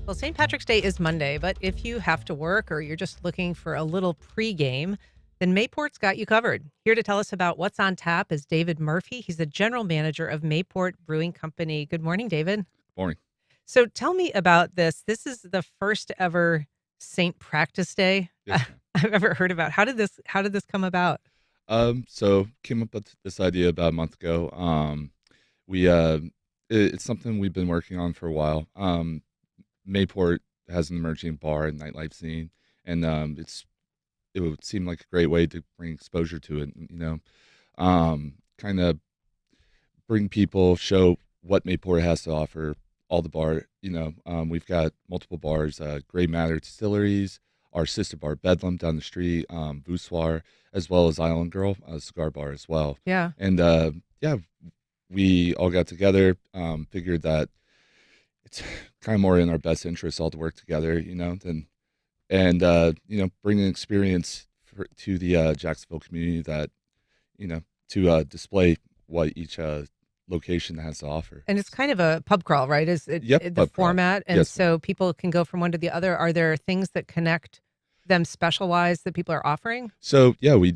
Well, St. Patrick's Day is Monday, but if you have to work or you're just looking for a little pregame, then Mayport's got you covered. Here to tell us about what's on tap is David Murphy. He's the general manager of Mayport Brewing Company. Good morning, David. Morning. So tell me about this. This is the first ever St. Practice Day Yes, ma'am. I've ever heard about. How did this come about? So came up with this idea about a month ago. We it's something we've been working on for a while. Mayport has an emerging bar and nightlife scene, and it would seem like a great way to bring exposure to it. Kind of bring people, show what Mayport has to offer. All the bar, we've got multiple bars, Gray Matter Distilleries, our sister bar Bedlam down the street, Voussoir, as well as Island Girl, a cigar bar as well. Yeah. And yeah, we all got together, figured that it's kind of more in our best interest all to work together, than bring an experience to the Jacksonville community that to display what each location has to offer. And it's kind of a pub crawl, right? Is Yep, the pub crawl. format? And Yes, ma'am. so people can go from one to the other. Are there things that connect them special wise that people are offering? So yeah, we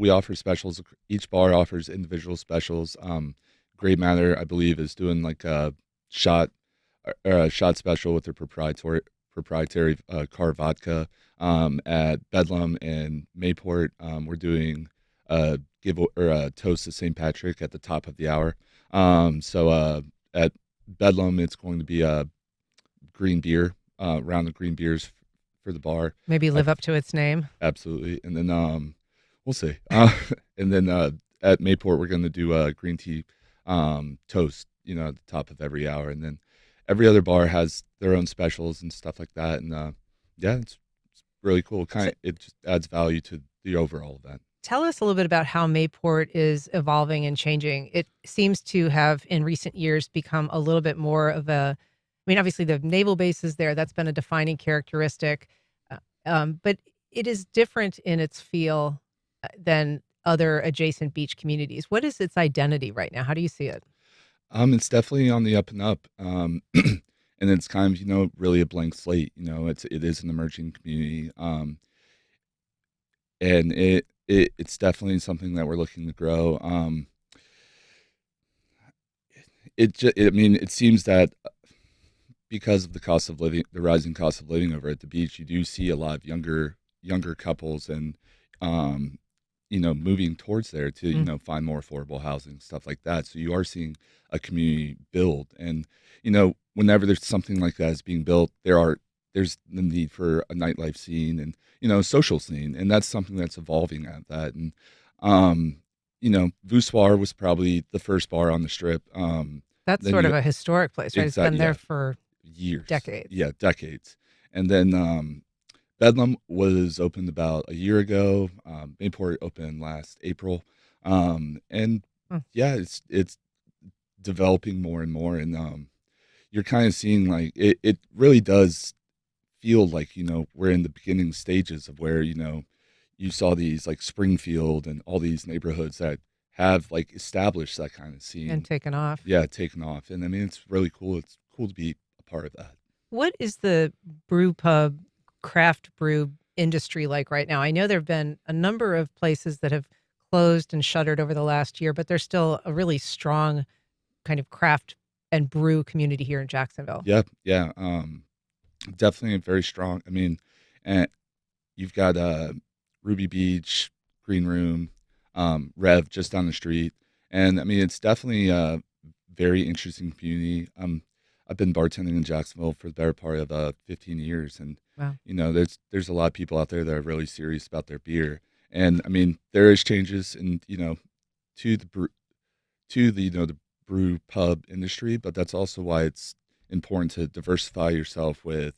offer specials. Each bar offers individual specials. Great Matter, I believe, is doing like a shot a shot special with their proprietary car vodka. At Bedlam and Mayport, we're doing a toast to St. Patrick at the top of the hour. At Bedlam, it's going to be a green beer, round of green beers for the bar. Maybe I live up to its name. Absolutely. And then we'll see. And then at Mayport, we're going to do a green tea toast, at the top of every hour. And then every other bar has their own specials and stuff like that. And yeah, it's really cool. So It just adds value to the overall event. tell us a little bit about how Mayport is evolving and changing. It seems to have, in recent years, become a little bit more of obviously the naval base is there. That's been a defining characteristic. But it is different in its feel than other adjacent beach communities. What is its identity right now? How do you see it? It's definitely on the up and up. And it's kind of, really a blank slate. It is an emerging community. And it's definitely something that we're looking to grow. It seems that because of the cost of living, the rising cost of living over at the beach, you do see a lot of younger couples and um, moving towards there to Mm. find more affordable housing, stuff like that. So you are seeing a community build, and whenever there's something like that is being built, there's the need for a nightlife scene and a social scene, and that's something that's evolving at that. And Voussoir was probably the first bar on the strip. That's Then sort of you a historic place, right? It's been exactly, there yeah, for years, decades. yeah, decades. And then Bedlam was opened about a year ago. Mayport opened last April, and Mm. yeah, it's developing more and more, and you're kind of seeing like it really does feel like we're in the beginning stages of where you saw these like Springfield and all these neighborhoods that have like established that kind of And scene, taken off. yeah, taken off, and I mean it's really cool. It's cool to be a part of that. What is the brew pub craft brew industry like right now? I know there have been a number of places that have closed and shuttered over the last year, but there's still a really strong kind of craft and brew community here in Jacksonville. Yeah, yeah. Definitely very strong. I mean, and you've got Ruby Beach, Green Room, Rev just down the street, and I mean it's definitely a very interesting community. I've been bartending in Jacksonville for the better part of 15 years, and Wow. there's a lot of people out there that are really serious about their beer, and I mean there is changes in to the the brew pub industry, but that's also why it's important to diversify yourself with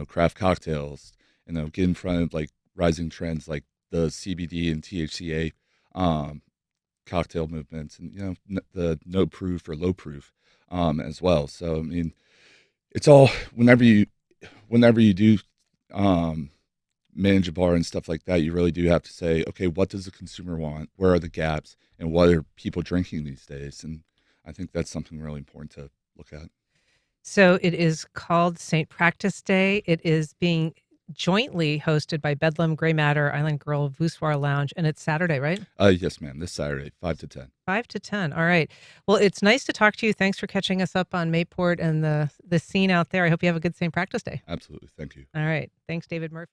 craft cocktails, get in front of like rising trends like the CBD and THCA um, cocktail movements, and the no proof or low proof as well. So I mean, it's all whenever you do um, manage a bar and stuff like that, you really do have to say, okay, what does the consumer want? Where are the gaps? And what are people drinking these days? And I think that's something really important to look at. So it is called St. Practice Day. It is being jointly hosted by Bedlam, Grey Matter, Island Girl, Voussoir Lounge, and it's Saturday, right? Yes, ma'am. This Saturday, 5 to 10. 5 to 10. All right. Well, it's nice to talk to you. Thanks for catching us up on Mayport and the scene out there. I hope you have a good St. Practice Day. Absolutely. Thank you. All right. Thanks, David Murphy.